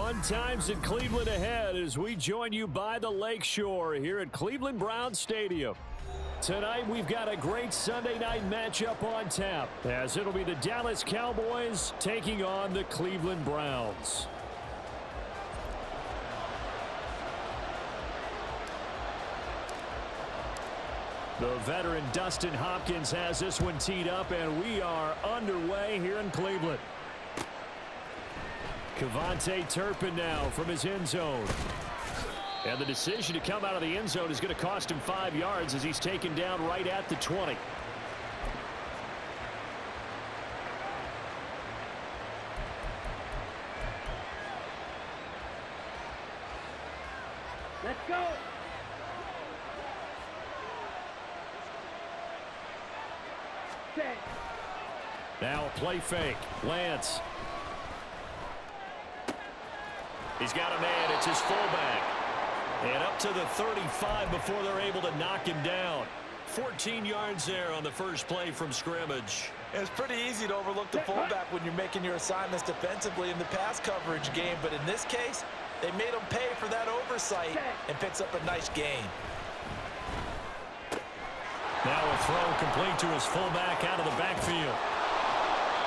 Fun times in Cleveland ahead as we join you by the Lakeshore here at Cleveland Browns Stadium. Tonight we've got a great Sunday night matchup on tap as it'll be the Dallas Cowboys taking on the Cleveland Browns. The veteran Dustin Hopkins has this one teed up, and we are underway here in Cleveland. Kevontae Turpin now from his end zone. And the decision to come out of the end zone is going to cost him 5 yards as he's taken down right at the 20. Let's go. Now a play fake. Lance. He's got a man. It's his fullback. And up to the 35 before they're able to knock him down. 14 yards there on the first play from scrimmage. It's pretty easy to overlook the fullback when you're making your assignments defensively in the pass coverage game. But in this case, they made him pay for that oversight and picks up a nice gain. Now a throw complete to his fullback out of the backfield.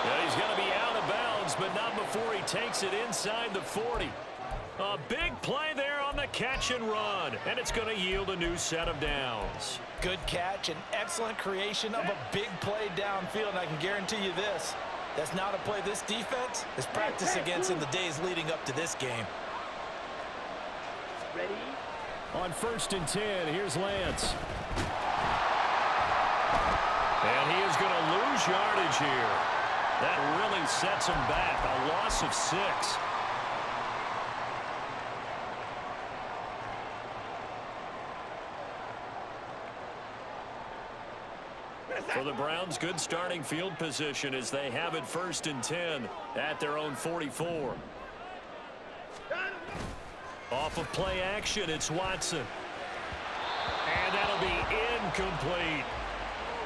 Yeah, he's going to be out of bounds, but not before he takes it inside the 40. A big play there on the catch and run, and it's going to yield a new set of downs. Good catch and excellent creation of a big play downfield, and I can guarantee you this. That's not a play this defense is practiced against in the days leading up to this game. Ready? On 1st and 10, here's Lance. And he is going to lose yardage here. That really sets him back. A loss of 6. For the Browns, good starting field position as they have it 1st and 10 at their own 44. Off of play action, it's Watson. And that'll be incomplete.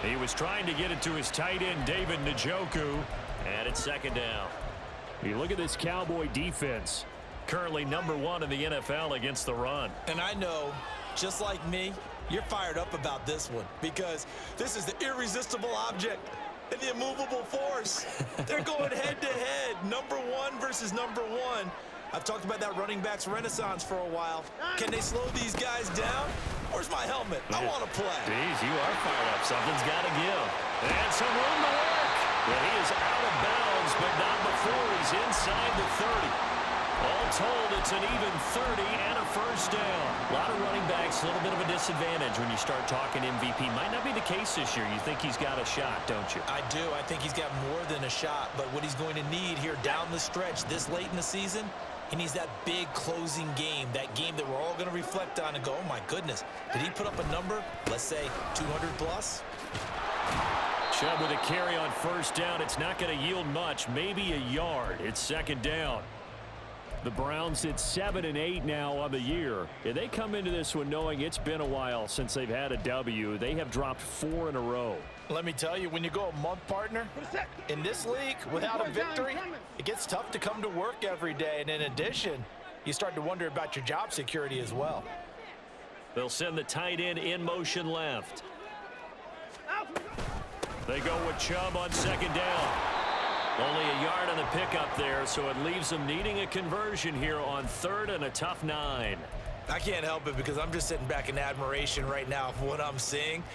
He was trying to get it to his tight end, David Njoku, and it's 2nd down. You look at this Cowboy defense, currently #1 in the NFL against the run. And I know, just like me, you're fired up about this one because this is the irresistible object and the immovable force. They're going head-to-head, #1 versus #1. I've talked about that running backs renaissance for a while. Can they slow these guys down? Where's my helmet? I want to play. Jeez, you are fired up. Something's got to give. And some room to work. Yeah, he is out of bounds, but not before he's inside the 30. All told, it's an even 30 and a 1st down. A lot of running backs, a little bit of a disadvantage when you start talking MVP. Might not be the case this year. You think he's got a shot, don't you? I do. I think he's got more than a shot. But what he's going to need here down the stretch this late in the season, he needs that big closing game, that game that we're all going to reflect on and go, oh, my goodness, did he put up a number, let's say, 200 plus? Chubb with a carry on 1st down. It's not going to yield much, maybe a yard. It's 2nd down. The Browns hit 7 and 8 now on the year. And they come into this one knowing it's been a while since they've had a W. They have dropped 4 in a row. Let me tell you, when you go a month, partner, in this league, without a victory, it gets tough to come to work every day. And in addition, you start to wonder about your job security as well. They'll send the tight end in motion left. They go with Chubb on 2nd down. Only a yard on the pickup there, so it leaves them needing a conversion here on 3rd and a tough 9. I can't help it because I'm just sitting back in admiration right now of what I'm seeing.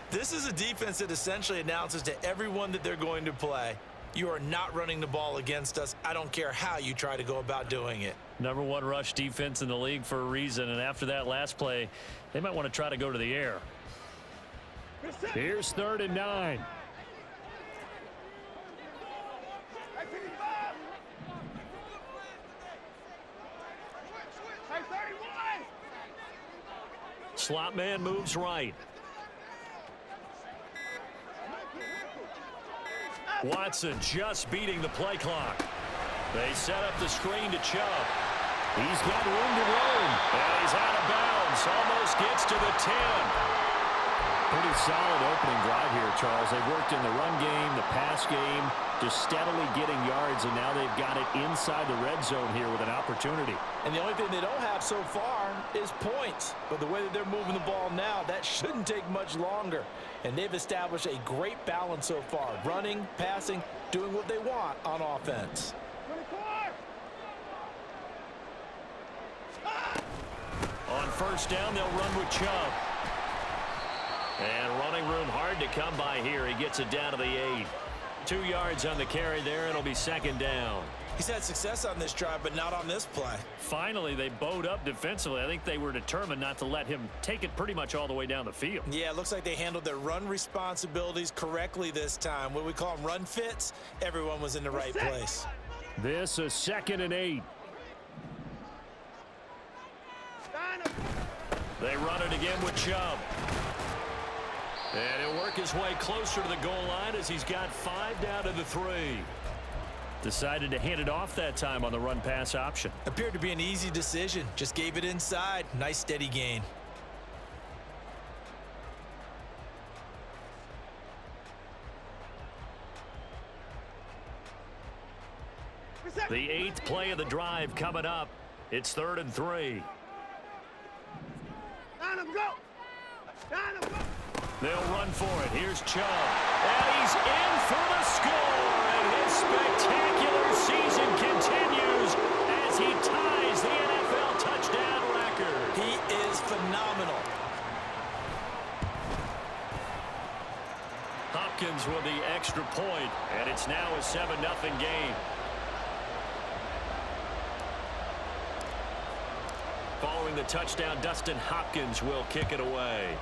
This is a defense that essentially announces to everyone that they're going to play, you are not running the ball against us. I don't care how you try to go about doing it. #1 rush defense in the league for a reason, and after that last play, they might want to try to go to the air. Here's 3rd and 9. Slot man moves right. Watson just beating the play clock. They set up the screen to Chubb. He's got room to roam. And he's out of bounds. Almost gets to the 10. Pretty solid opening drive here, Charles. They've worked in the run game, the pass game. just steadily getting yards, and now they've got it inside the red zone here with an opportunity. And the only thing they don't have so far is points. But the way that they're moving the ball now, that shouldn't take much longer. And they've established a great balance so far. Running, passing, doing what they want on offense. On first down, they'll run with Chubb. And running room hard to come by here. He gets it down to the 8. 2 yards on the carry there. It'll be second down. He's had success on this drive, but not on this play. Finally, they bowed up defensively. I think they were determined not to let him take it pretty much all the way down the field. Yeah, it looks like they handled their run responsibilities correctly this time. What we call them run fits, everyone was in the right place. This is 2nd and 8. They run it again with Chubb. And he'll work his way closer to the goal line as he's got 5 down to the 3. Decided to hand it off that time on the run-pass option. Appeared to be an easy decision. Just gave it inside. Nice steady gain. The 8th play of the drive coming up. It's 3rd and 3. They'll run for it. Here's Chubb. And he's in for the score. And his spectacular season continues as he ties the NFL touchdown record. He is phenomenal. Hopkins with the extra point, and it's now a 7-0 game. Following the touchdown, Dustin Hopkins will kick it away.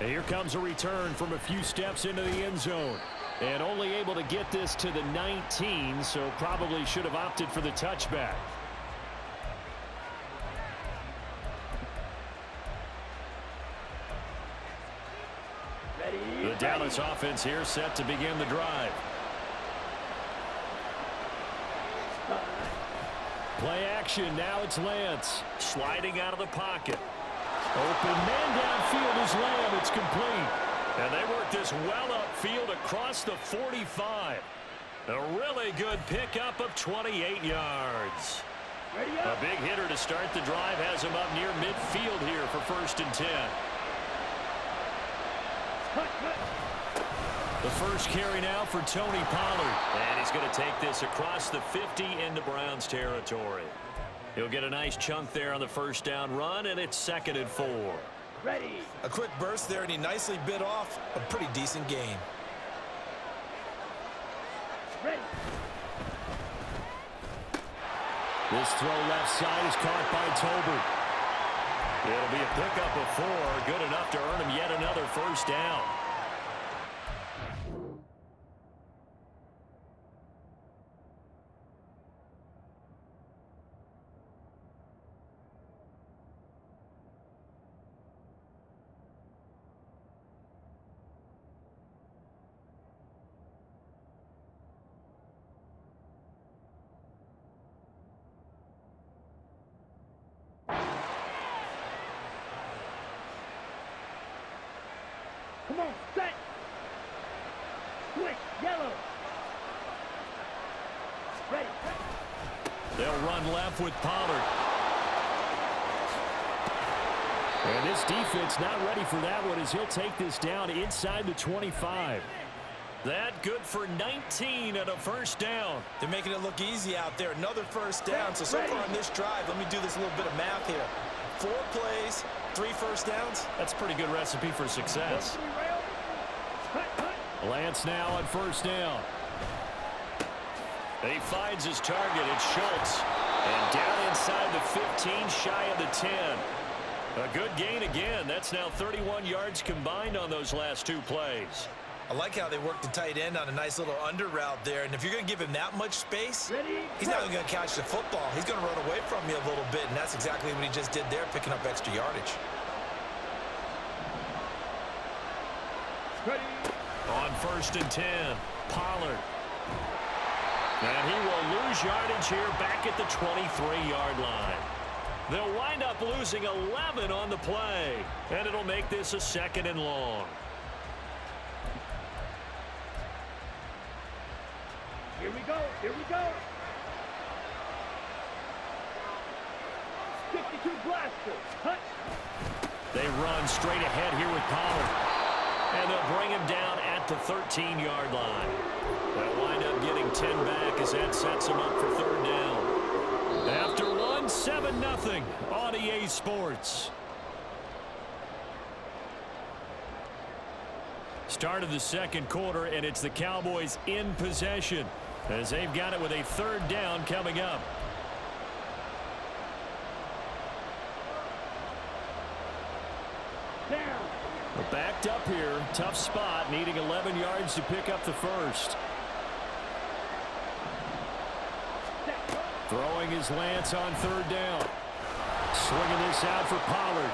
And here comes a return from a few steps into the end zone. And only able to get this to the 19, so probably should have opted for the touchback. The Dallas offense here set to begin the drive. Play action, now it's Lance. Sliding out of the pocket. Open man downfield is Lamb. It's complete. And they work this well upfield across the 45. A really good pickup of 28 yards. A big hitter to start the drive has him up near midfield here for 1st and 10. The first carry now for Tony Pollard. And he's going to take this across the 50 into Browns territory. He'll get a nice chunk there on the first down run, and it's 2nd and 4. Ready. A quick burst there, and he nicely bit off a pretty decent gain. Ready. This throw left side is caught by Tolbert. It'll be a pickup of 4, good enough to earn him yet another first down. Come on, set. Switch, yellow. Ready. They'll run left with Pollard. And this defense not ready for that one as he'll take this down inside the 25. That good for 19 and a first down. They're making it look easy out there. Another first down. So far on this drive, let me do this little bit of math here. 4 plays, 3 first downs. That's a pretty good recipe for success. Lance now on first down. He finds his target. It's Schultz. And down inside the 15, shy of the 10. A good gain again. That's now 31 yards combined on those last 2 plays. I like how they work the tight end on a nice little under route there. And if you're going to give him that much space, he's not even going to catch the football. He's going to run away from you a little bit, and that's exactly what he just did there, picking up extra yardage. Ready. On 1st and 10, Pollard. And he will lose yardage here back at the 23-yard line. They'll wind up losing 11 on the play, and it'll make this a 2nd and long. Here we go. Here we go. 52 blaster. Cut. They run straight ahead here with Pollard. And they'll bring him down at the 13-yard line. They'll wind up getting 10 back as that sets them up for third down. After one, 7-0 on EA Sports. Start of the second quarter, and it's the Cowboys in possession as they've got it with a third down coming up. Down. We're backed up here. Tough spot, needing 11 yards to pick up the first. Throwing his Lance on third down. Swinging this out for Pollard.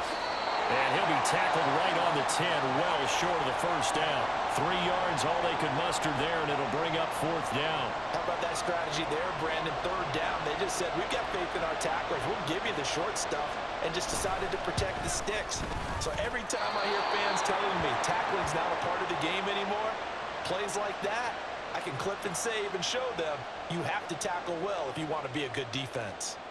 And he'll be tackled right on the 10, well short of the first down. 3 yards, all they could muster there, and it'll bring up fourth down. How about that strategy there, Brandon? Third down, they just said, we've got faith in our tacklers. We'll give you the short stuff, and just decided to protect the sticks. So every time I hear fans telling me tackling's not a part of the game anymore, plays like that, I can clip and save and show them you have to tackle well if you want to be a good defense.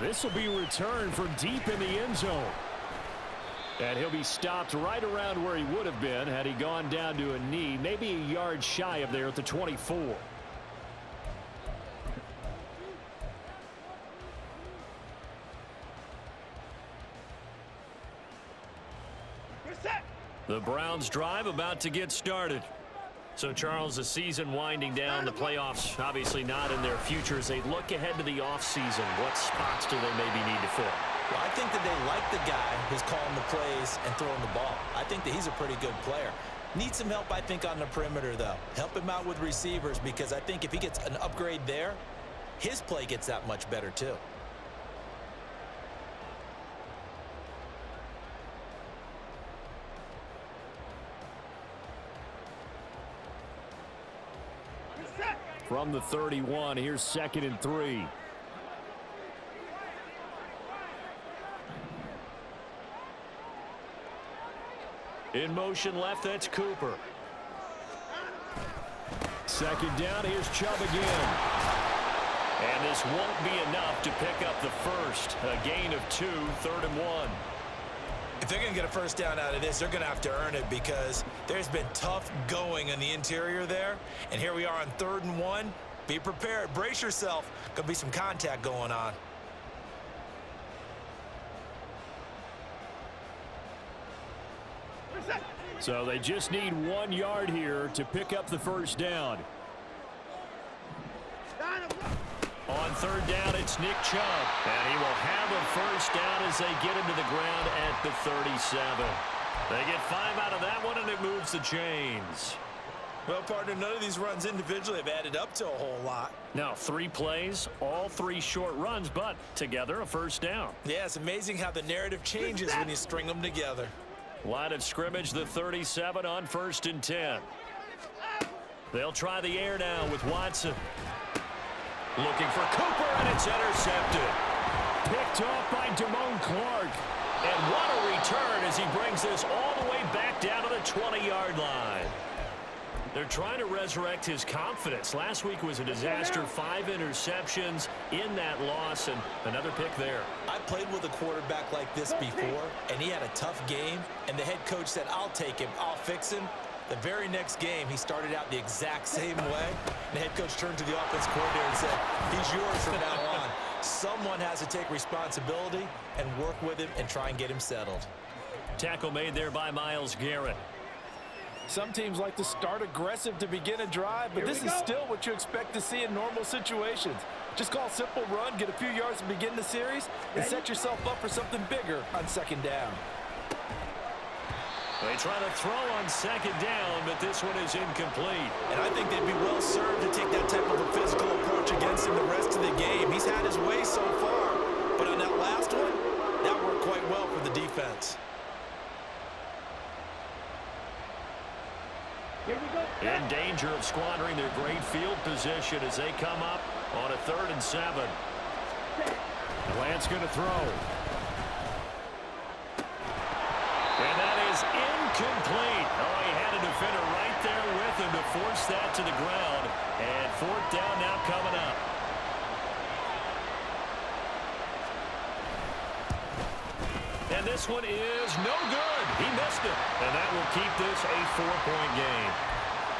This will be returned from deep in the end zone. And he'll be stopped right around where he would have been had he gone down to a knee, maybe a yard shy of there at the 24. The Browns drive about to get started. So, Charles, the season winding down, the playoffs obviously not in their future. As they look ahead to the offseason, what spots do they maybe need to fill? Well, I think that they like the guy who's calling the plays and throwing the ball. I think that he's a pretty good player. Needs some help, I think, on the perimeter, though. Help him out with receivers, because I think if he gets an upgrade there, his play gets that much better, too. From the 31, here's 2nd and 3. In motion left, that's Cooper. 2nd down, here's Chubb again. And this won't be enough to pick up the first. A gain of 2, 3rd and 1. If they're going to get a first down out of this, they're going to have to earn it, because there's been tough going in the interior there. And here we are on 3rd and 1. Be prepared. Brace yourself. Going to be some contact going on. So they just need 1 yard here to pick up the first down. On 3rd down, it's Nick Chubb. And he will have a first down as they get into the ground at the 37. They get 5 out of that one, and it moves the chains. Well, partner, none of these runs individually have added up to a whole lot. Now, 3 plays, all 3 short runs, but together a first down. Yeah, it's amazing how the narrative changes when you string them together. Line of scrimmage, the 37 on 1st and 10. They'll try the air now with Watson. Looking for Cooper, and it's intercepted. Picked off by Damone Clark. And what a return as he brings this all the way back down to the 20-yard line. They're trying to resurrect his confidence. Last week was a disaster. 5 interceptions in that loss, and another pick there. I played with a quarterback like this before, and he had a tough game, and the head coach said, I'll take him, I'll fix him. The very next game, he started out the exact same way. The head coach turned to the offense coordinator and said, he's yours from now on. Someone has to take responsibility and work with him and try and get him settled. Tackle made there by Myles Garrett. Some teams like to start aggressive to begin a drive, but this is still what you expect to see in normal situations. Just call a simple run, get a few yards to begin the series, and set yourself up for something bigger on 2nd down. They try to throw on 2nd down, but this one is incomplete. And I think they'd be well served to take that type of a physical approach against him the rest of the game. He's had his way so far, but on that last one, that worked quite well for the defense. Here we go. In danger of squandering their great field position as they come up on a 3rd and 7. Lance going to throw. And that is Incomplete. Oh, he had a defender right there with him to force that to the ground. And fourth down now coming up. And this one is no good. He missed it. And that will keep this a 4-point game.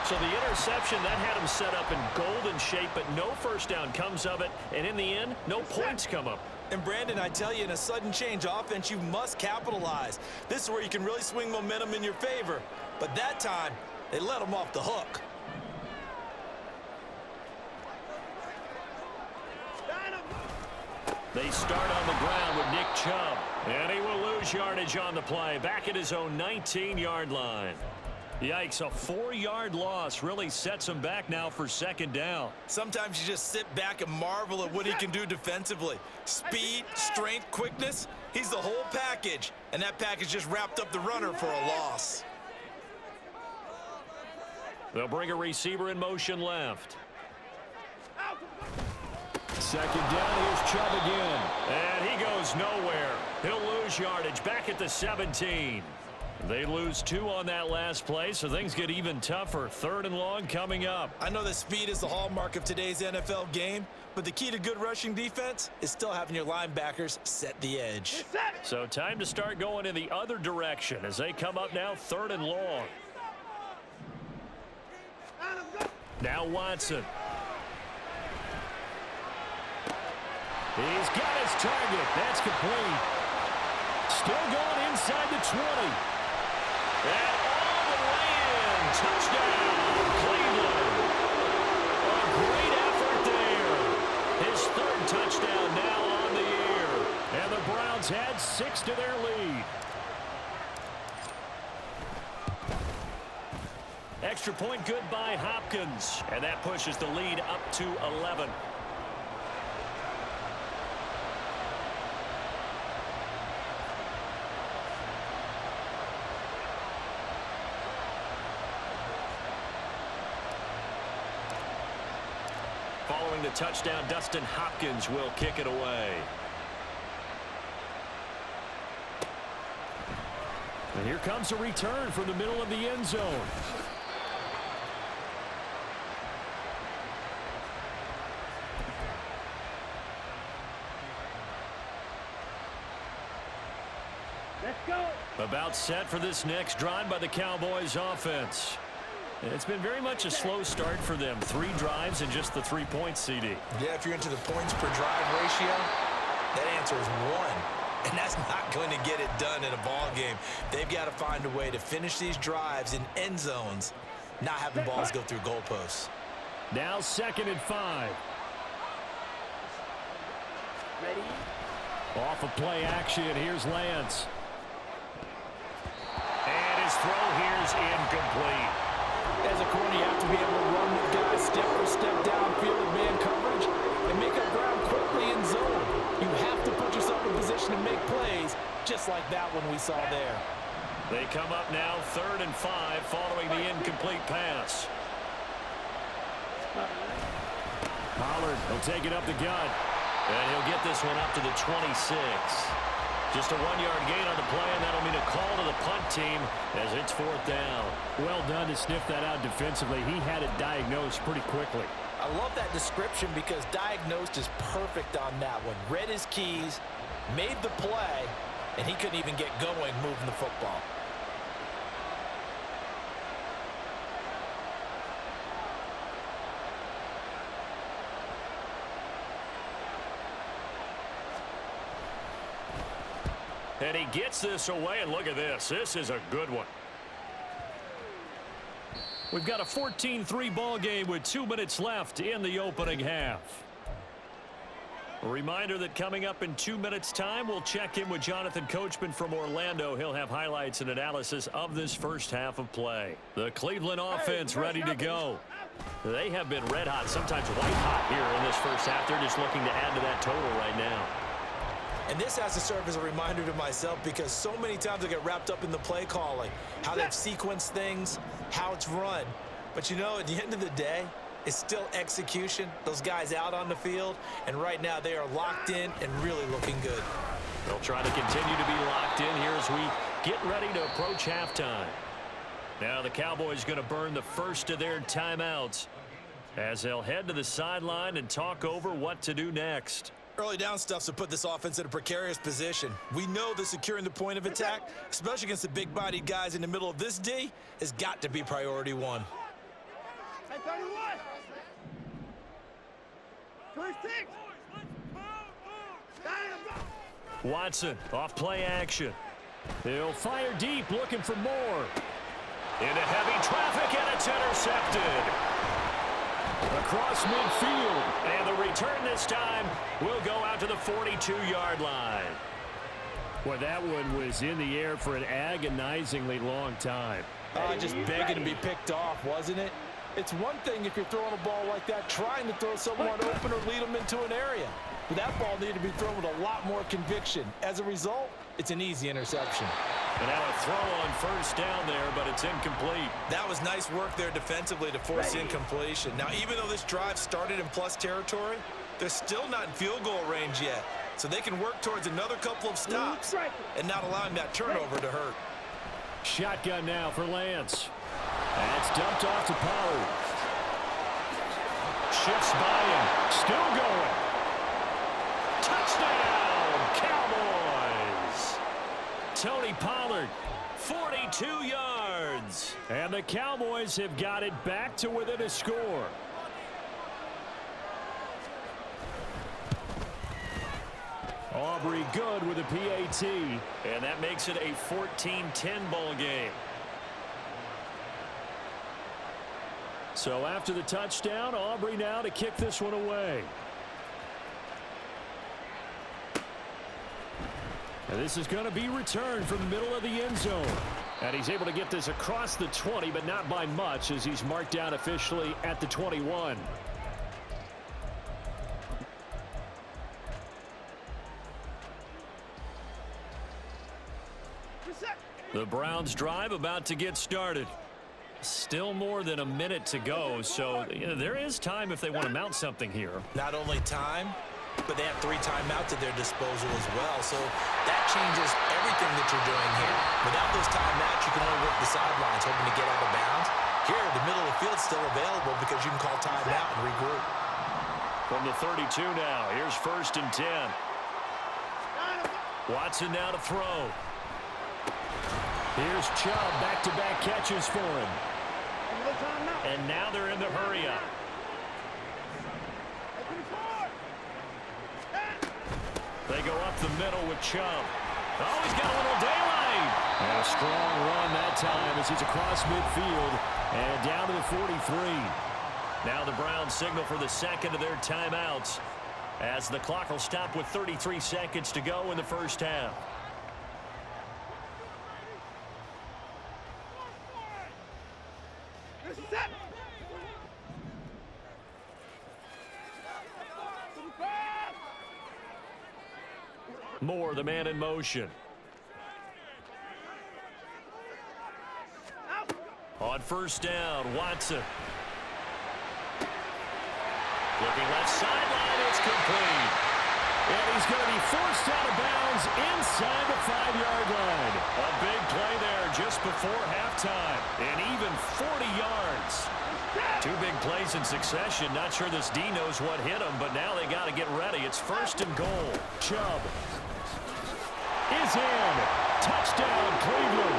So the interception, that had him set up in golden shape, but no first down comes of it. And in the end, no points come up. And Brandon, I tell you, in a sudden change offense, you must capitalize. This is where you can really swing momentum in your favor. But that time, they let him off the hook. They start on the ground with Nick Chubb. And he will lose yardage on the play, back at his own 19-yard line. Yikes, a 4-yard loss really sets him back now for second down. Sometimes you just sit back and marvel at what he can do defensively. Speed, strength, quickness, he's the whole package. And that package just wrapped up the runner for a loss. They'll bring a receiver in motion left. Second down, here's Chubb again. And he goes nowhere. He'll lose yardage back at the 17. They lose 2 on that last play, so things get even tougher. Third and long coming up. I know that speed is the hallmark of today's NFL game, but the key to good rushing defense is still having your linebackers set the edge. So time to start going in the other direction as they come up now third and long. Now Watson. He's got his target. That's complete. Still going inside the 20. And all the way in. Touchdown, Cleveland. A great effort there. His third touchdown now on the year. And the Browns add 6 to their lead. Extra point good by Hopkins. And that pushes the lead up to 11. Following the touchdown, Dustin Hopkins will kick it away. And here comes a return from the middle of the end zone. Let's go. About set for this next drive by the Cowboys offense. It's been very much a slow start for them. 3 drives and just the 3 points, CD. Yeah, if you're into the points per drive ratio, that answer is 1. And that's not going to get it done in a ball game. They've got to find a way to finish these drives in end zones, not having balls go through goalposts. Now 2nd and 5. Ready? Off of play action, here's Lance. And his throw here's incomplete. As a corner, you have to be able to run with guys step for step downfield in man coverage and make up ground quickly in zone. You have to put yourself in position to make plays, just like that one we saw there. They come up now 3rd and 5 following the incomplete pass. Pollard will take it up the gut. And he'll get this one up to the 26. Just a 1-yard gain on the play, and that'll mean a call to the punt team as it's 4th down. Well done to sniff that out defensively. He had it diagnosed pretty quickly. I love that description because diagnosed is perfect on that one. Read his keys, made the play, and he couldn't even get going moving the football. And he gets this away, and look at this. This is a good one. We've got a 14-3 ball game with 2 minutes left in the opening half. A reminder that coming up in 2 minutes' time, we'll check in with Jonathan Coachman from Orlando. He'll have highlights and analysis of this first half of play. The Cleveland offense ready to go. They have been red hot, sometimes white hot here in this first half. They're just looking to add to that total right now. And this has to serve as a reminder to myself because so many times I get wrapped up in the play calling, how they've sequenced things, how it's run. But you know, at the end of the day, it's still execution. Those guys out on the field, and right now they are locked in and really looking good. They'll try to continue to be locked in here as we get ready to approach halftime. Now the Cowboys going to burn the first of their timeouts as they'll head to the sideline and talk over what to do next. Early down stuff's to put this offense in a precarious position. We know that securing the point of attack, especially against the big-bodied guys in the middle of this D, has got to be priority one. Hey, 31. First six. Watson off play action. He'll fire deep, looking for more. Into heavy traffic, and it's intercepted. Across midfield, and the return this time will go out to the 42-yard line. Well, that one was in the air for an agonizingly long time. Just begging to be picked off, wasn't it? It's one thing if you're throwing a ball like that, trying to throw someone open or lead them into an area. But that ball needed to be thrown with a lot more conviction. As a result, it's an easy interception. And now a throw on first down there, but it's incomplete. That was nice work there defensively to force incompletion. Now, even though this drive started in plus territory, they're still not in field goal range yet. So they can work towards another couple of stops and not allowing that turnover to hurt. Shotgun now for Lance. That's dumped off to Pollard. Shifts by him. Still going. Touchdown, Cowboys. Tony Pollard, 42 yards. And the Cowboys have got it back to within a score. Aubrey good with a PAT. And that makes it a 14-10 ball game. So after the touchdown, Aubrey now to kick this one away. And this is going to be returned from the middle of the end zone. And he's able to get this across the 20, but not by much as he's marked down officially at the 21. The Browns drive about to get started. Still more than a minute to go, so there is time if they want to mount something here. Not only time, but they have 3 timeouts at their disposal as well, so that changes everything that you're doing here. Without those timeouts, you can only work the sidelines, hoping to get out of bounds. Here, the middle of the field's still available because you can call timeout and regroup. From the 32 now, here's 1st and 10. Watson now to throw. Here's Chubb, back-to-back catches for him. And now they're in the hurry-up. They go up the middle with Chubb. Oh, he's got a little daylight. And a strong run that time as he's across midfield and down to the 43. Now the Browns signal for the second of their timeouts as the clock will stop with 33 seconds to go in the first half. Moore, the man in motion. On first down, Watson. Looking left sideline, it's complete. And he's going to be forced out of bounds inside the 5-yard line. A big play there just before halftime. And even 40 yards. 2 big plays in succession. Not sure this D knows what hit him, but now they got to get ready. It's 1st and goal. Chubb is in. Touchdown, Cleveland.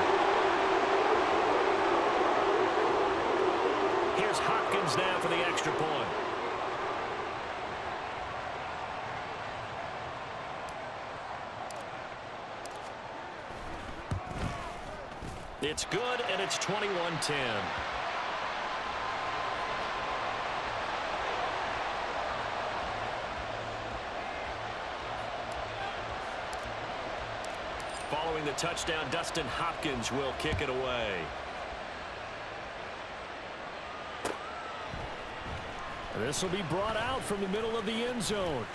Here's Hopkins now for the extra point. It's good, and it's 21-10. Following the touchdown, Dustin Hopkins will kick it away. This will be brought out from the middle of the end zone.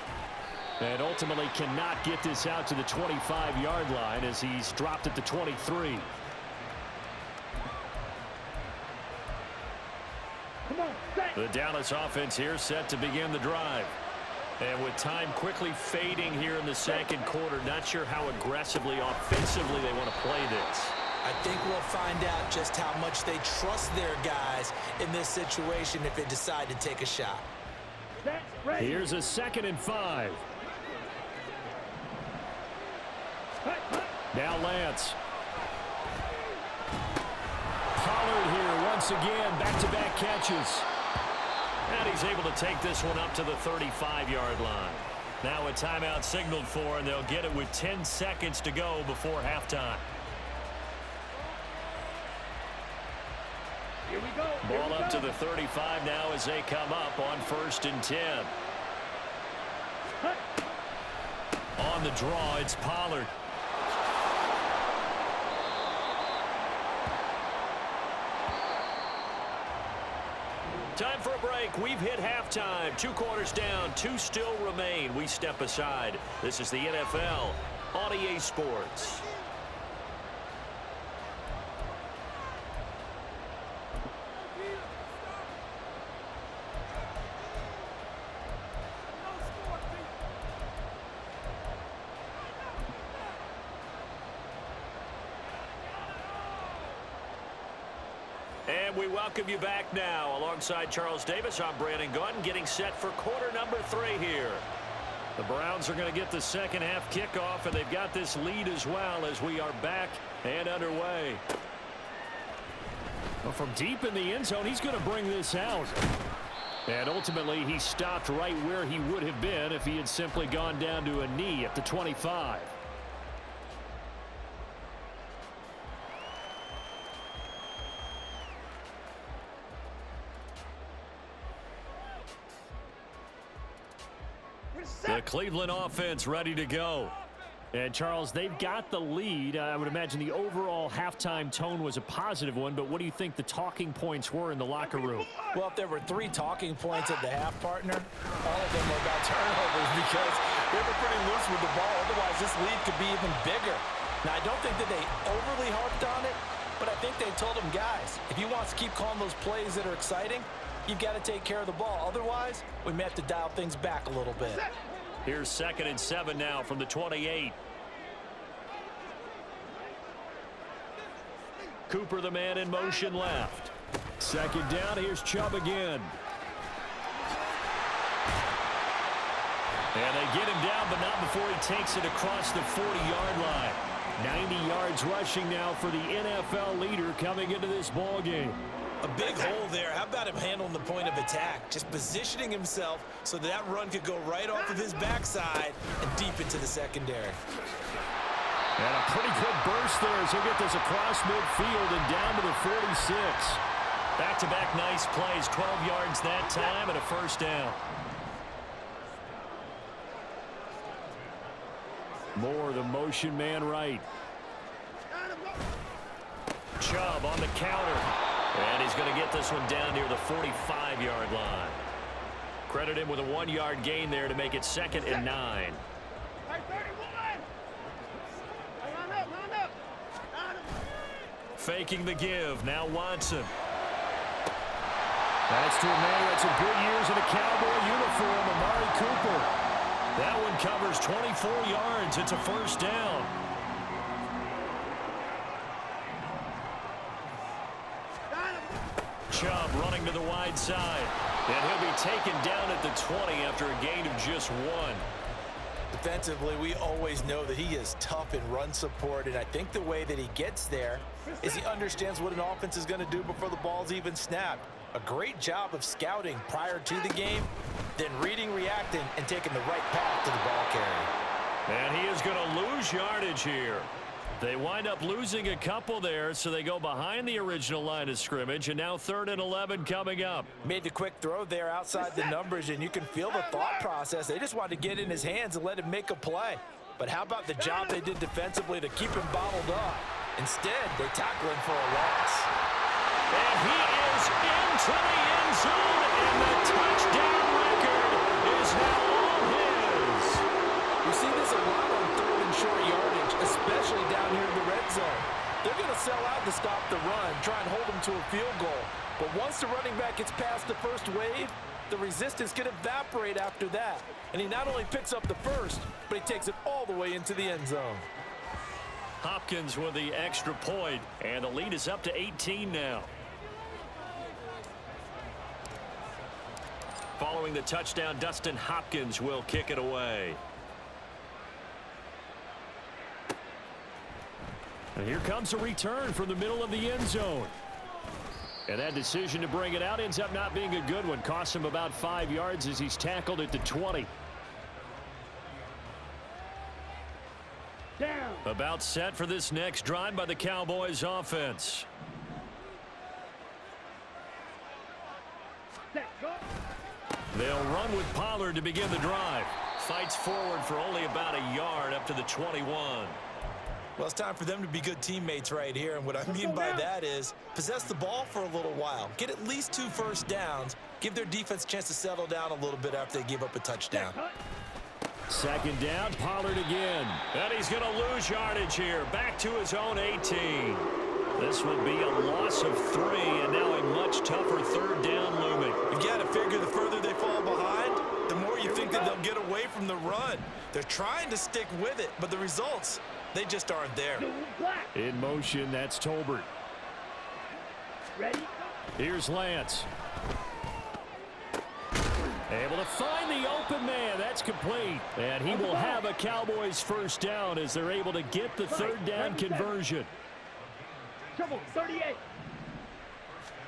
And ultimately cannot get this out to the 25-yard line as he's dropped at the 23. The Dallas offense here set to begin the drive. And with time quickly fading here in the second quarter, not sure how aggressively, offensively they want to play this. I think we'll find out just how much they trust their guys in this situation if they decide to take a shot. Here's a 2nd and 5. Now Lance. Pollard here once again, back-to-back catches. And he's able to take this one up to the 35-yard line. Now a timeout signaled for, and they'll get it with 10 seconds to go before halftime. Here we go. Ball up to the 35 now as they come up on 1st and 10. On the draw, it's Pollard. Time for a break. We've hit halftime. 2 quarters down. 2 still remain. We step aside. This is the NFL on EA Sports. And we welcome you back now. Alongside Charles Davis, I'm Brandon Gaunt, getting set for quarter number 3 here. The Browns are going to get the second half kickoff, and they've got this lead as well as we are back and underway. Well, from deep in the end zone, he's going to bring this out. And ultimately, he stopped right where he would have been if he had simply gone down to a knee at the 25. The Cleveland offense ready to go. And, Charles, they've got the lead. I would imagine the overall halftime tone was a positive one, but what do you think the talking points were in the locker room? Well, if there were 3 talking points at the half, partner, all of them were about turnovers because they were pretty loose with the ball. Otherwise, this lead could be even bigger. Now, I don't think that they overly harped on it, but I think they told them, guys, if you want to keep calling those plays that are exciting, you've got to take care of the ball. Otherwise, we may have to dial things back a little bit. Here's 2nd and 7 now from the 28. Cooper, the man in motion left. 2nd down, here's Chubb again. And they get him down, but not before he takes it across the 40-yard line. 90 yards rushing now for the NFL leader coming into this ball game. A big hole there. How about him handling the point of attack? Just positioning himself so that run could go right off of his backside and deep into the secondary. And a pretty good burst there as he'll get this across midfield and down to the 46. Back-to-back nice plays, 12 yards that time and a 1st down. Moore, the motion man right. Chubb on the counter. And he's going to get this one down near the 45-yard line. Credit him with a 1-yard gain there to make it 2nd and 9. Faking the give. Now Watson. That's to a man who had some good years in a Cowboy uniform, Amari Cooper. That one covers 24 yards. It's a 1st down. Chubb running to the wide side. And he'll be taken down at the 20 after a gain of just 1. Defensively, we always know that he is tough in run support, and I think the way that he gets there is he understands what an offense is going to do before the ball's even snapped. A great job of scouting prior to the game, then reading, reacting, and taking the right path to the ball carrier. And he is going to lose yardage here. They wind up losing a couple there, so they go behind the original line of scrimmage, and now 3rd and 11 coming up. Made the quick throw there outside the numbers, and you can feel the thought process. They just wanted to get in his hands and let him make a play. But how about the job they did defensively to keep him bottled up? Instead, they tackle him for a loss. And he is into the end zone, and the touchdown record is now all his. We see this a lot on 3rd and short yardage, especially down here in the red zone. They're going to sell out to stop the run, try and hold them to a field goal. But once the running back gets past the first wave, the resistance can evaporate after that. And he not only picks up the first, but he takes it all the way into the end zone. Hopkins with the extra point, and the lead is up to 18 now. Following the touchdown, Dustin Hopkins will kick it away. And here comes a return from the middle of the end zone. And that decision to bring it out ends up not being a good one. Costs him about 5 yards as he's tackled at the 20. Down. About set for this next drive by the Cowboys offense. Set. Go. They'll run with Pollard to begin the drive. Fights forward for only about a yard up to the 21. Well, it's time for them to be good teammates right here. And what I mean by that is possess the ball for a little while. Get at least 2 first downs. Give their defense a chance to settle down a little bit after they give up a touchdown. Second down, Pollard again. And he's going to lose yardage here. Back to his own 18. This will be a loss of 3, and now a much tougher third down looming. You've got to figure the further they fall behind, the more you think that they'll get away from the run. They're trying to stick with it, but the results, they just aren't there. In motion, that's Tolbert. Ready? Here's Lance. Able to find the open man. That's complete. And he will have a Cowboys first down as they're able to get the third down conversion. Trouble. 38.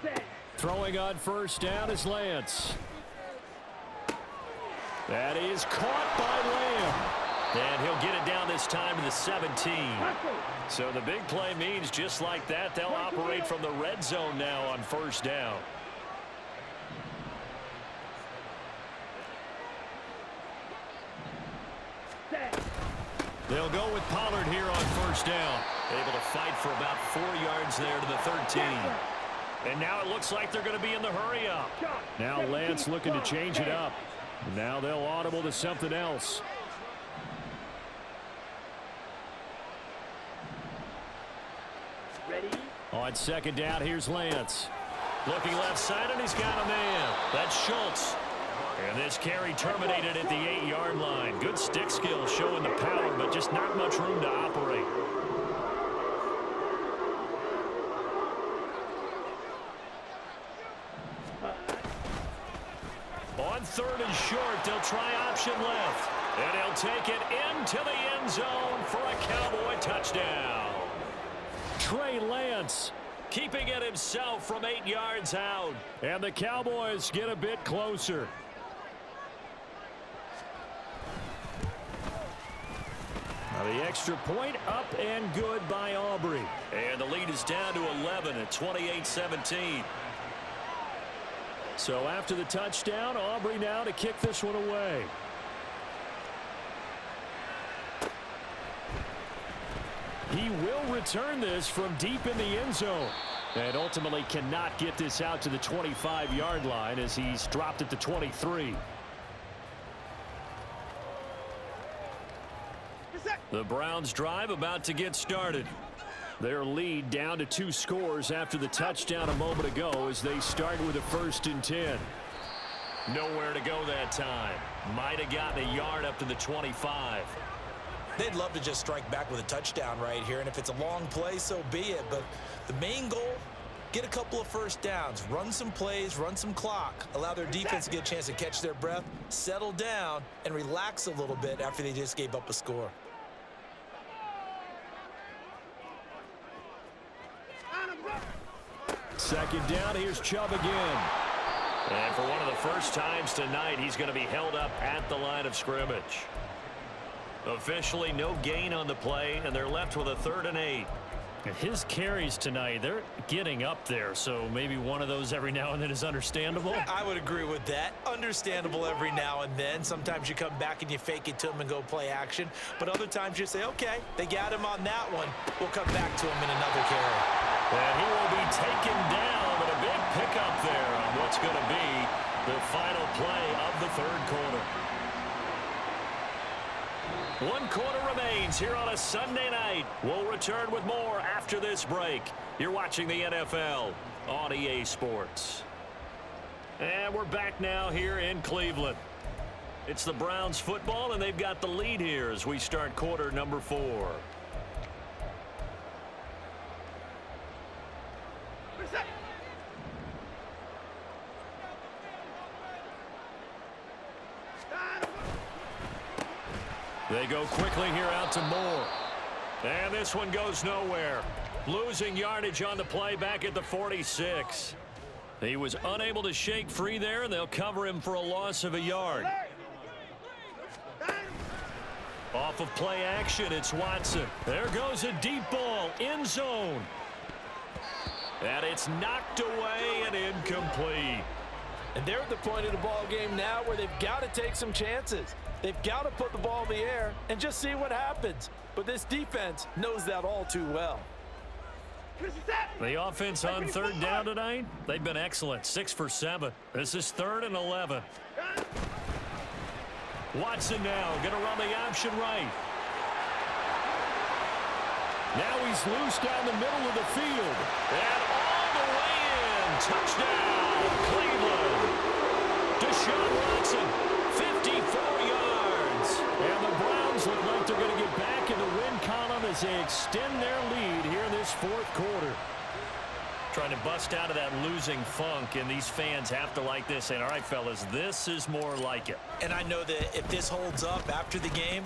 Set. Throwing on first down is Lance. That is caught by Lamb. And he'll get it down this time to the 17. So the big play means just like that, they'll operate from the red zone now on first down. They'll go with Pollard here on first down. Able to fight for about 4 yards there to the 13. And now it looks like they're going to be in the hurry up. Now Lance looking to change it up. Now they'll audible to something else. Ready? On second down, here's Lance. Looking left side, and he's got a man. That's Schultz. And this carry terminated at the 8-yard line. Good stick skill showing the power, but just not much room to operate. On third and short, they'll try option left. And he'll take it into the end zone for a Cowboy touchdown. Trey Lance keeping it himself from 8 yards out. And the Cowboys get a bit closer. Now the extra point up and good by Aubrey. And the lead is down to 11 at 28-17. So after the touchdown, Aubrey now to kick this one away. He will return this from deep in the end zone. And ultimately cannot get this out to the 25-yard line as he's dropped at the 23. The Browns drive about to get started. Their lead down to 2 scores after the touchdown a moment ago as they start with a 1st and 10. Nowhere to go that time. Might have gotten a yard up to the 25. They'd love to just strike back with a touchdown right here, and if it's a long play, so be it. But the main goal, get a couple of first downs, run some plays, run some clock, allow their defense to get a chance to catch their breath, settle down, and relax a little bit after they just gave up a score. Second down, here's Chubb again. And for one of the first times tonight, he's going to be held up at the line of scrimmage. Officially no gain on the play, and they're left with a 3rd and 8. And his carries tonight, they're getting up there, so maybe one of those every now and then is understandable. I would agree with that. Understandable every now and then. Sometimes you come back and you fake it to him and go play action. But other times you say, okay, they got him on that one. We'll come back to him in another carry. And he will be taken down, but a big pickup there on what's going to be the final play of the 3rd quarter. 1 quarter remains here on a Sunday night. We'll return with more after this break. You're watching the NFL on EA Sports. And we're back now here in Cleveland. It's the Browns football, and they've got the lead here as we start quarter number 4. They go quickly here out to Moore. And this one goes nowhere. Losing yardage on the play back at the 46. He was unable to shake free there, and they'll cover him for a loss of a yard. Off of play action, it's Watson. There goes a deep ball, end zone. And it's knocked away and incomplete. And they're at the point of the ball game now where they've got to take some chances. They've got to put the ball in the air and just see what happens. But this defense knows that all too well. The offense on third down tonight, they've been excellent. 6 for 7. This is 3rd and 11. Watson now going to run the option right. Now he's loose down the middle of the field. And all the way in. Touchdown, Cleveland. Deshaun Watson, 54 yards. And the Browns look like they're going to get back in the win column as they extend their lead here in this 4th quarter. Trying to bust out of that losing funk, and these fans have to like this. And all right, fellas, this is more like it. And I know that if this holds up after the game,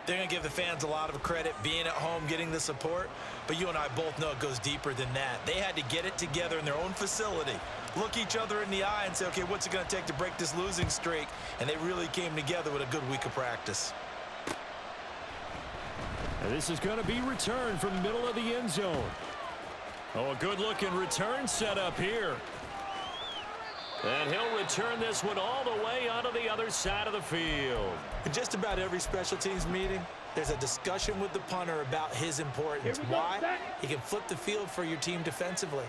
they're going to give the fans a lot of credit, being at home, getting the support. But you and I both know it goes deeper than that. They had to get it together in their own facility, look each other in the eye and say, okay, what's it going to take to break this losing streak? And they really came together with a good week of practice. And this is going to be returned from the middle of the end zone. Oh, a good-looking return set up here. And he'll return this one all the way onto the other side of the field. In just about every special teams meeting, there's a discussion with the punter about his importance. Why? He can flip the field for your team defensively,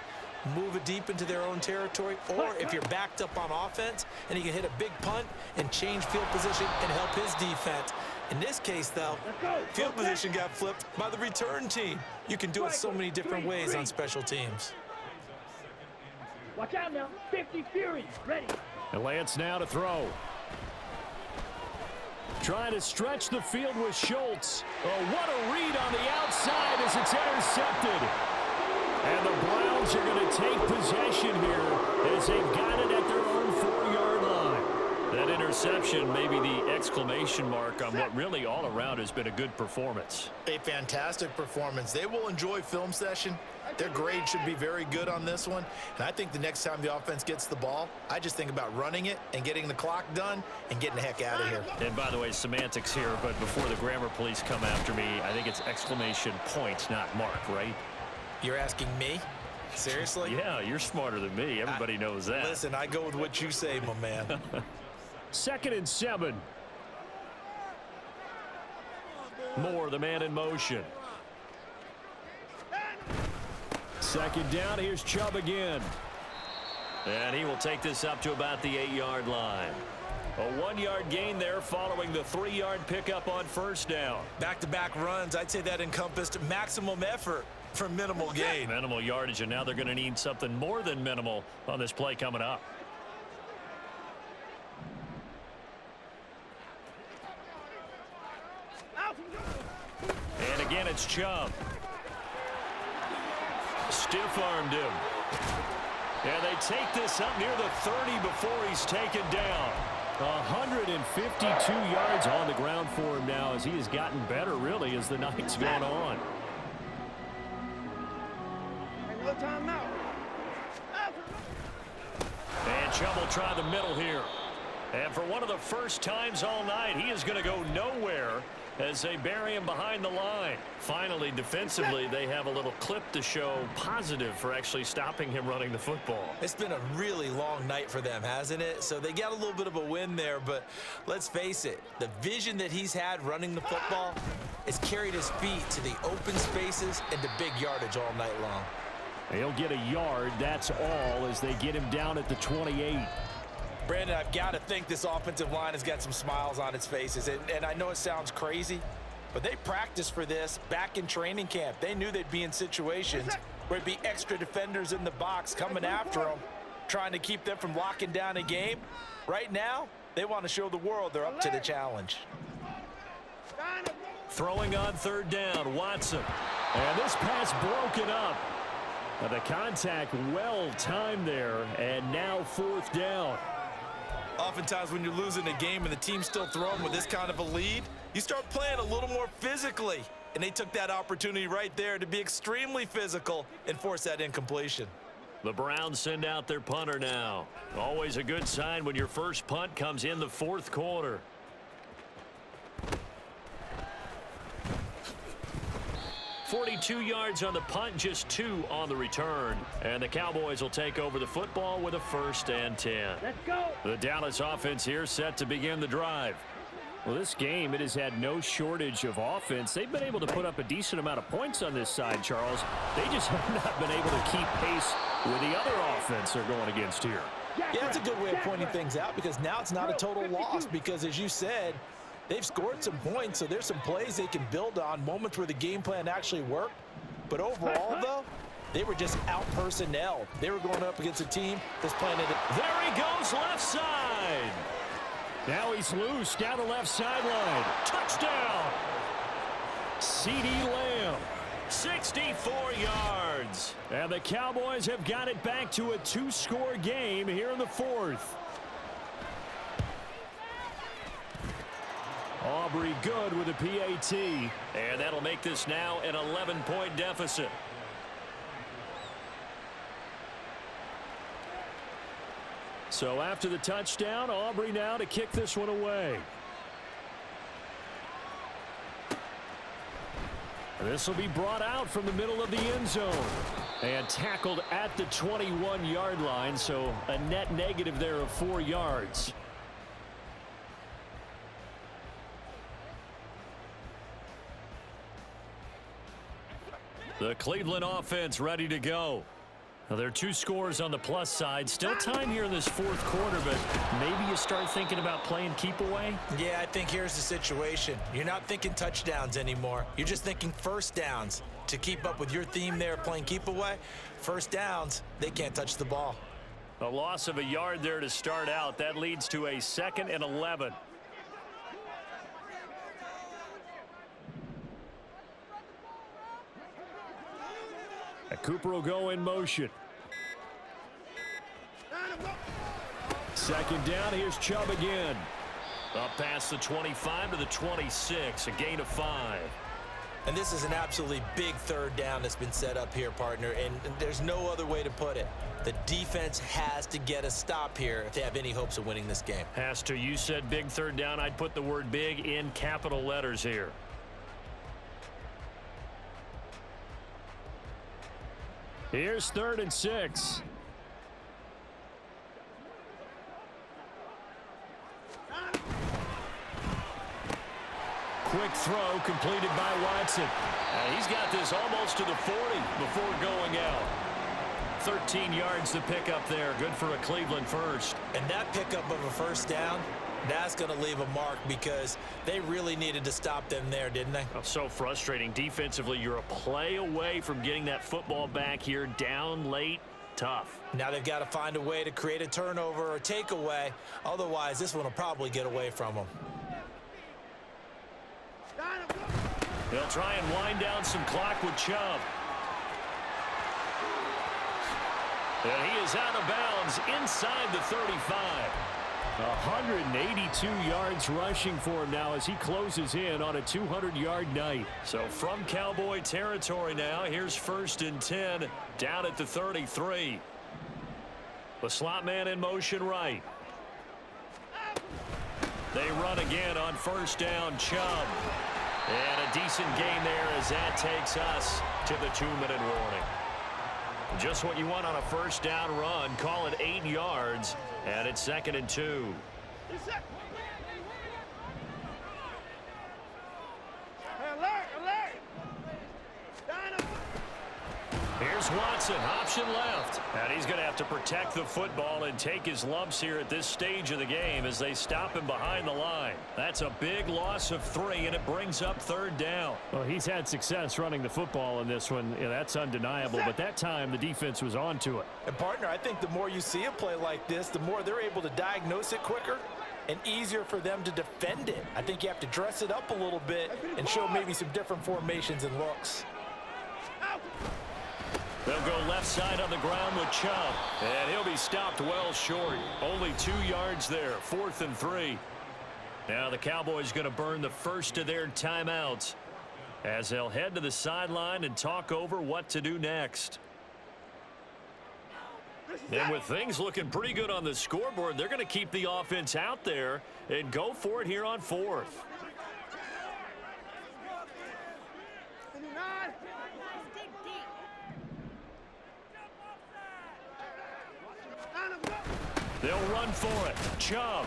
move it deep into their own territory, or if you're backed up on offense, and he can hit a big punt and change field position and help his defense. In this case, though, field position got flipped by the return team. You can do it so many different ways on special teams. Watch out now. 50 Fury. Ready. And Lance now to throw. Trying to stretch the field with Schultz. Oh, what a read on the outside as it's intercepted. And the Browns are going to take possession here as they've got it at their own 4-yard line. That interception may be the exclamation mark on what really all around has been a good performance. A fantastic performance. They will enjoy film session. Their grade should be very good on this one. And I think the next time the offense gets the ball, I just think about running it and getting the clock done and getting the heck out of here. And by the way, semantics here, but before the grammar police come after me, I think it's exclamation points, not mark, right? You're asking me? Seriously? Yeah, you're smarter than me. Everybody knows that. Listen, I go with what you say, my man. 2nd and 7. Moore, the man in motion. 2nd down, here's Chubb again. And he will take this up to about the 8-yard line. A 1-yard gain there following the 3-yard pickup on 1st down. Back-to-back runs, I'd say that encompassed maximum effort for minimal gain. Minimal yardage, and now they're going to need something more than minimal on this play coming up. And again, it's Chubb. Stiff-armed him. And they take this up near the 30 before he's taken down. 152 yards on the ground for him now as he has gotten better, really, as the night's gone on. No time now. And Chubb will try the middle here. And for one of the first times all night, he is going to go nowhere as they bury him behind the line. Finally, defensively, they have a little clip to show positive for actually stopping him running the football. It's been a really long night for them, hasn't it? So they got a little bit of a win there, but let's face it, the vision that he's had running the football has carried his feet to the open spaces and to big yardage all night long. He'll get a yard, that's all, as they get him down at the 28. Brandon, I've got to think this offensive line has got some smiles on its faces. And I know it sounds crazy, but they practiced for this back in training camp. They knew they'd be in situations where it'd be extra defenders in the box coming after them. trying to keep them from locking down a game. Right now, they want to show the world they're up to the challenge. Throwing on third down, Watson. And this pass broken up. The contact well timed there, and now fourth down. Oftentimes when you're losing a game and the team's still throwing with this kind of a lead, you start playing a little more physically. And they took that opportunity right there to be extremely physical and force that incompletion. The Browns send out their punter now. Always a good sign when your first punt comes in the fourth quarter. .42 yards on the punt, just 2 on the return. And the Cowboys will take over the football with a 1st and 10. Let's go. The Dallas offense here set to begin the drive. Well, this game, it has had no shortage of offense. They've been able to put up a decent amount of points on this side, Charles. They just have not been able to keep pace with the other offense they're going against here. Yeah, that's a good way of pointing things out because now it's not a total loss because, as you said, they've scored some points, so there's some plays they can build on, moments where the game plan actually worked. But overall, though, they were just out-personnel. They were going up against a team that's playing it. There he goes, left side. Now he's loose down the left sideline. Touchdown. CeeDee Lamb, 64 yards. And the Cowboys have got it back to a 2-score game here in the fourth. Aubrey good with a PAT. And that'll make this now an 11-point deficit. So after the touchdown, Aubrey now to kick this one away. This will be brought out from the middle of the end zone. And tackled at the 21-yard line, so a net negative there of 4 yards. The Cleveland offense ready to go. Now, there are 2 scores on the plus side. Still time here in this fourth quarter, but maybe you start thinking about playing keep away? Yeah, I think here's the situation. You're not thinking touchdowns anymore. You're just thinking first downs. To keep up with your theme there, playing keep away, first downs, they can't touch the ball. A loss of a yard there to start out. That leads to a 2nd and 11. Cooper will go in motion. Second down, here's Chubb again. Up past the 25 to the 26, a gain of 5. And this is an absolutely big third down that's been set up here, partner, and there's no other way to put it. The defense has to get a stop here if they have any hopes of winning this game. Has to. You said big third down. I'd put the word big in capital letters here. Here's 3rd and 6. Quick throw completed by Watson. He's got this almost to the 40 before going out. 13 yards to pick up there. Good for a Cleveland first. And that pickup of a first down, that's going to leave a mark because they really needed to stop them there, didn't they? Oh, so frustrating. Defensively, you're a play away from getting that football back here. Down late, tough. Now they've got to find a way to create a turnover or takeaway. Otherwise, this one will probably get away from them. They'll try and wind down some clock with Chubb. And he is out of bounds inside the 35. 182 yards rushing for him now as he closes in on a 200-yard night. So from Cowboy territory now, here's 1st and 10 down at the 33. The slot man in motion right. They run again on 1st down, Chubb. And a decent gain there as that takes us to the 2-minute warning. Just what you want on a 1st down run. Call it 8 yards, and it's 2nd and 2. Here's goes Watson, option left. And he's going to have to protect the football and take his lumps here at this stage of the game as they stop him behind the line. That's a big loss of 3, and it brings up 3rd down. Well, he's had success running the football in this one. Yeah, that's undeniable, but that time the defense was on to it. And, partner, I think the more you see a play like this, the more they're able to diagnose it quicker and easier for them to defend it. I think you have to dress it up a little bit and show maybe some different formations and looks. They'll go left side on the ground with Chubb, and he'll be stopped well short. Only 2 yards there, 4th and 3. Now the Cowboys going to burn the first of their timeouts as they'll head to the sideline and talk over what to do next. And with things looking pretty good on the scoreboard, they're going to keep the offense out there and go for it here on 4th. They'll run for it. Chubb.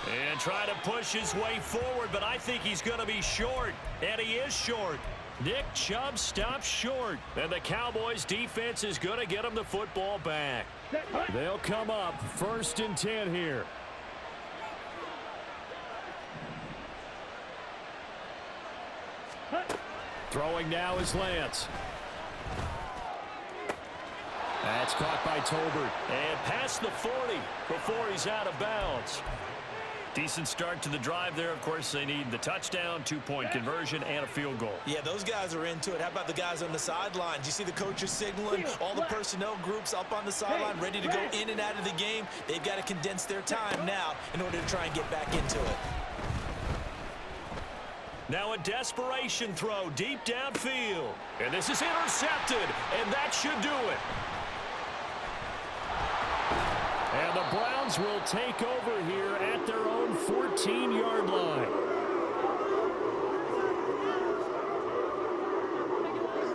And try to push his way forward, but I think he's going to be short. And he is short. Nick Chubb stops short. And the Cowboys defense is going to get him the football back. They'll come up 1st and 10 here. Throwing now is Lance. That's caught by Tolbert. And past the 40 before he's out of bounds. Decent start to the drive there. Of course, they need the touchdown, 2-point conversion, and a field goal. Yeah, those guys are into it. How about the guys on the sidelines? You see the coaches signaling, all the personnel groups up on the sideline ready to go in and out of the game. They've got to condense their time now in order to try and get back into it. Now a desperation throw deep downfield. And this is intercepted, and that should do it. And the Browns will take over here at their own 14-yard line.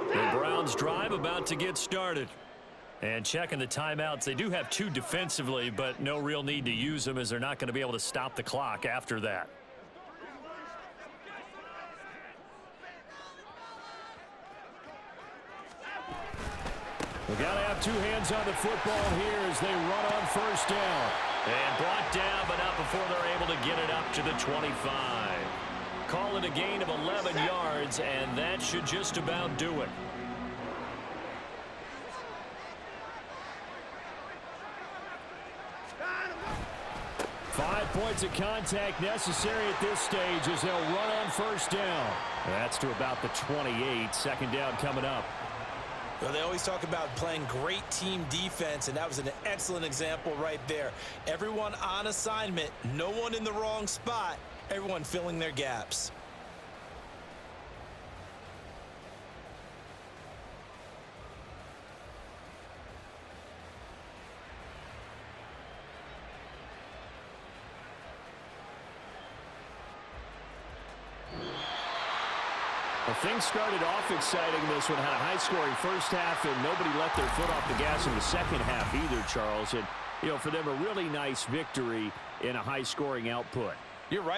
The Browns drive about to get started. And checking the timeouts, they do have 2 defensively, but no real need to use them as they're not going to be able to stop the clock after that. We've got to have 2 hands on the football here as they run on 1st down. And brought down, but not before they're able to get it up to the 25. Call it a gain of 11 yards, and that should just about do it. Five points of contact necessary at this stage as they'll run on 1st down. That's to about the 28. 2nd down coming up. Well, they always talk about playing great team defense, and that was an excellent example right there. Everyone on assignment, no one in the wrong spot, everyone filling their gaps. Well, things started off exciting. This one had a high-scoring first half, and nobody let their foot off the gas in the second half either, Charles. And, you know, for them, a really nice victory in a high-scoring output. You're right.